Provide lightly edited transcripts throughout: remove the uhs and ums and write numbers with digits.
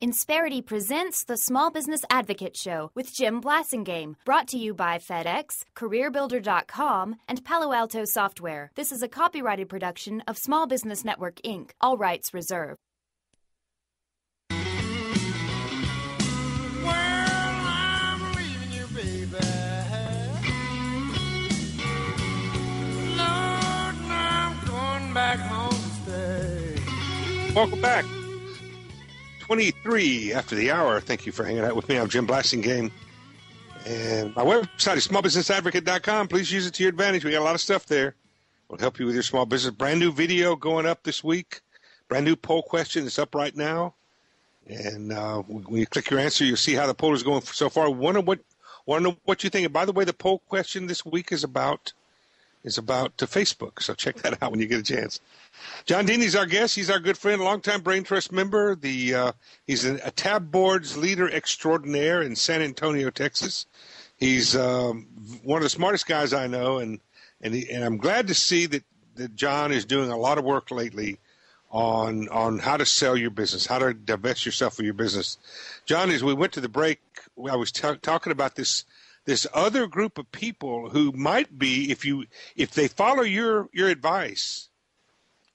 Insperity presents the Small Business Advocate Show with Jim Blasingame, brought to you by FedEx, CareerBuilder.com, and Palo Alto Software. This is a copyrighted production of Small Business Network, Inc., all rights reserved. Well, I'm leaving you, baby. Lord, now I'm going back home to stay. Welcome back. 23 after the hour. Thank you for hanging out with me. I'm Jim Blasingame. And my website is smallbusinessadvocate.com. Please use it to your advantage. We got a lot of stuff there. We'll help you with your small business. Brand new video going up this week. Brand new poll question. It's up right now. And when you click your answer, you'll see how the poll is going so far. Want to know what you think. And by the way, the poll question this week is about Facebook. So check that out when you get a chance. John Dini is our guest. He's our good friend, longtime Brain Trust member. He's a tab boards leader extraordinaire in San Antonio, Texas. He's one of the smartest guys I know, and I'm glad to see that John is doing a lot of work lately on how to sell your business, how to divest yourself of your business. John, as we went to the break, I was talking about this other group of people who might be, if they follow your advice.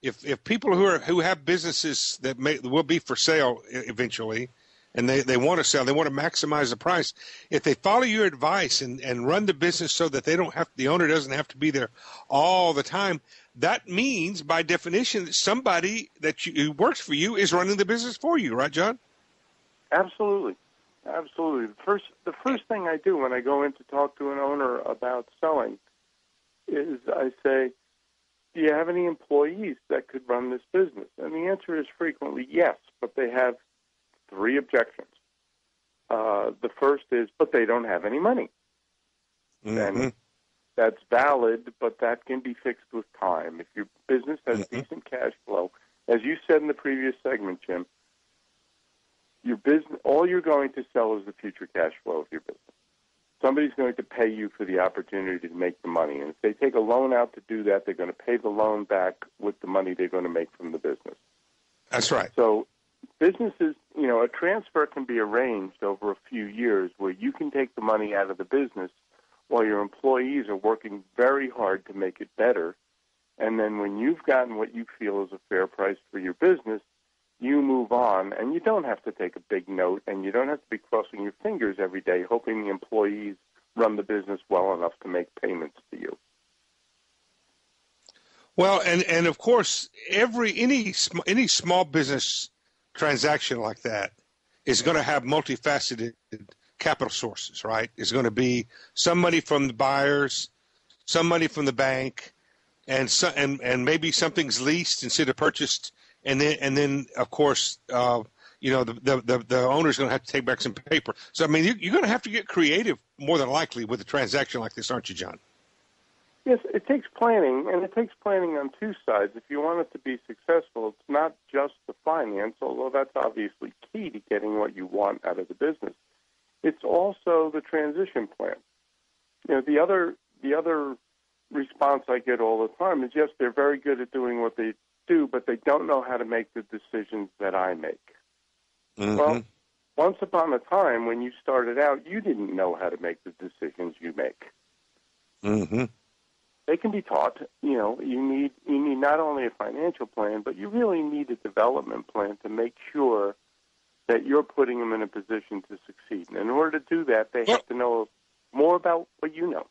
If people who have businesses that will be for sale eventually, and they want to sell, they want to maximize the price. If they follow your advice and run the business so that the owner doesn't have to be there all the time, that means by definition that somebody who works for you is running the business for you, right, John? Absolutely, absolutely. The first thing I do when I go in to talk to an owner about selling is I say, do you have any employees that could run this business? And the answer is frequently yes, but they have three objections. The first is, but they don't have any money. Mm-hmm. And that's valid, but that can be fixed with time. If your business has decent cash flow, as you said in the previous segment, Jim, your business, all you're going to sell is the future cash flow of your business. Somebody's going to pay you for the opportunity to make the money. And if they take a loan out to do that, they're going to pay the loan back with the money they're going to make from the business. That's right. So businesses, a transfer can be arranged over a few years where you can take the money out of the business while your employees are working very hard to make it better. And then when you've gotten what you feel is a fair price for your business, you move on, and you don't have to take a big note, and you don't have to be crossing your fingers every day hoping the employees run the business well enough to make payments to you. Well, and of course, any small business transaction like that is going to have multifaceted capital sources, right? It's going to be some money from the buyers, some money from the bank, and maybe something's leased instead of purchased. And then of course, the owner's going to have to take back some paper. So, I mean, you're going to have to get creative more than likely with a transaction like this, aren't you, John? Yes, it takes planning, and it takes planning on two sides. If you want it to be successful, it's not just the finance, although that's obviously key to getting what you want out of the business. It's also the transition plan. The other response I get all the time is, yes, they're very good at doing what they do, but they don't know how to make the decisions that I make. Mm-hmm. Well, once upon a time, when you started out, you didn't know how to make the decisions you make. Mm-hmm. They can be taught. You need not only a financial plan, but you really need a development plan to make sure that you're putting them in a position to succeed. And in order to do that, they have to know more about what you know.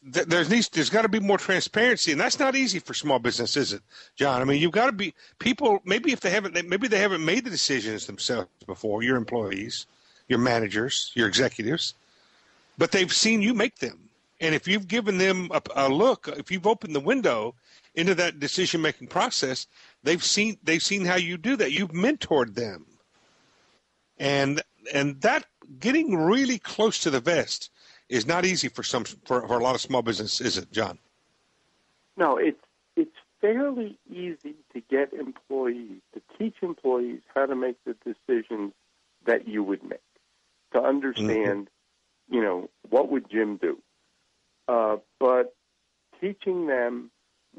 There's got to be more transparency, and that's not easy for small business, is it, John? I mean, you've got to be people. Maybe they haven't made the decisions themselves before. Your employees, your managers, your executives, but they've seen you make them. And if you've given them a look, if you've opened the window into that decision-making process, they've seen how you do that. You've mentored them, and that getting really close to the vest is not easy for a lot of small business, is it, John? No, it's fairly easy to get employees, to teach employees how to make the decisions that you would make, to understand, what would Jim do? But teaching them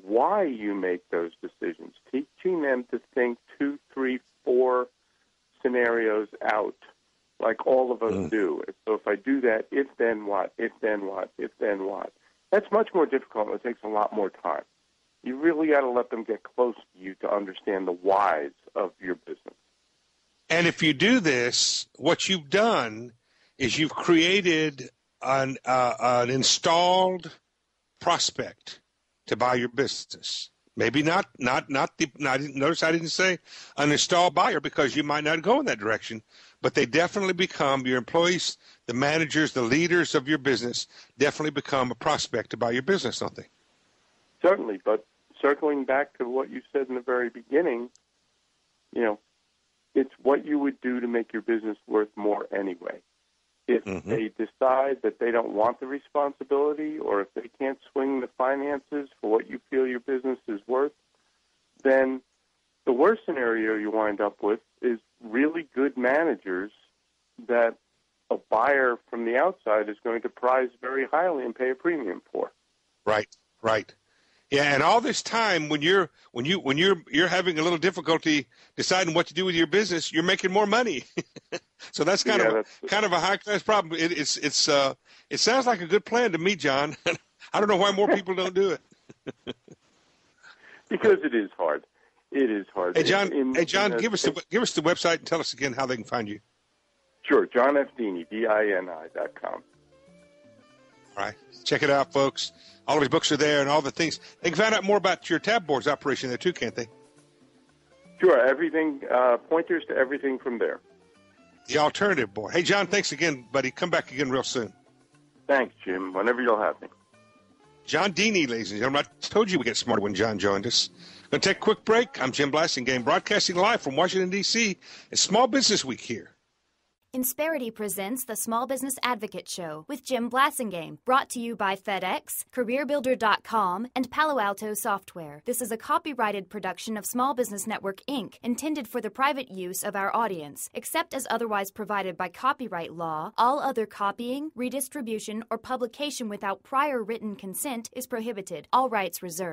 why you make those decisions, teaching them to think 2, 3, 4 scenarios out like all of us do. So if I do that, if then what, if then what, if then what. That's much more difficult and it takes a lot more time. You really got to let them get close to you to understand the whys of your business. And if you do this, what you've done is you've created an installed prospect to buy your business. Maybe not notice I didn't say an installed buyer because you might not go in that direction, but they definitely become your employees, the managers, the leaders of your business definitely become a prospect to buy your business, don't they? Certainly, but circling back to what you said in the very beginning, it's what you would do to make your business worth more anyway. If they decide that they don't want the responsibility or if they can't swing the finances for what you feel your business is worth, then the worst scenario you wind up with is really good managers that a buyer from the outside is going to prize very highly and pay a premium for. Right. Yeah, and all this time when you're having a little difficulty deciding what to do with your business, you're making more money. So that's kind of a high class problem. It sounds like a good plan to me, John. I don't know why more people don't do it. Because it is hard. It is hard. Hey John, give us the website and tell us again how they can find you. Sure, John F. Dini, DINI.com. All right, check it out, folks. All of his books are there and all the things. They can find out more about your tab boards operation there too, can't they? Sure, everything, pointers to everything from there. The alternative board. Hey, John, thanks again, buddy. Come back again real soon. Thanks, Jim. Whenever you'll have me. John Dini, ladies and gentlemen. I told you we get smarter when John joined us. Going to take a quick break. I'm Jim Blasingame, broadcasting live from Washington, D.C. It's Small Business Week here. Insperity presents the Small Business Advocate Show with Jim Blasingame, brought to you by FedEx, CareerBuilder.com, and Palo Alto Software. This is a copyrighted production of Small Business Network, Inc., intended for the private use of our audience. Except as otherwise provided by copyright law, all other copying, redistribution, or publication without prior written consent is prohibited. All rights reserved.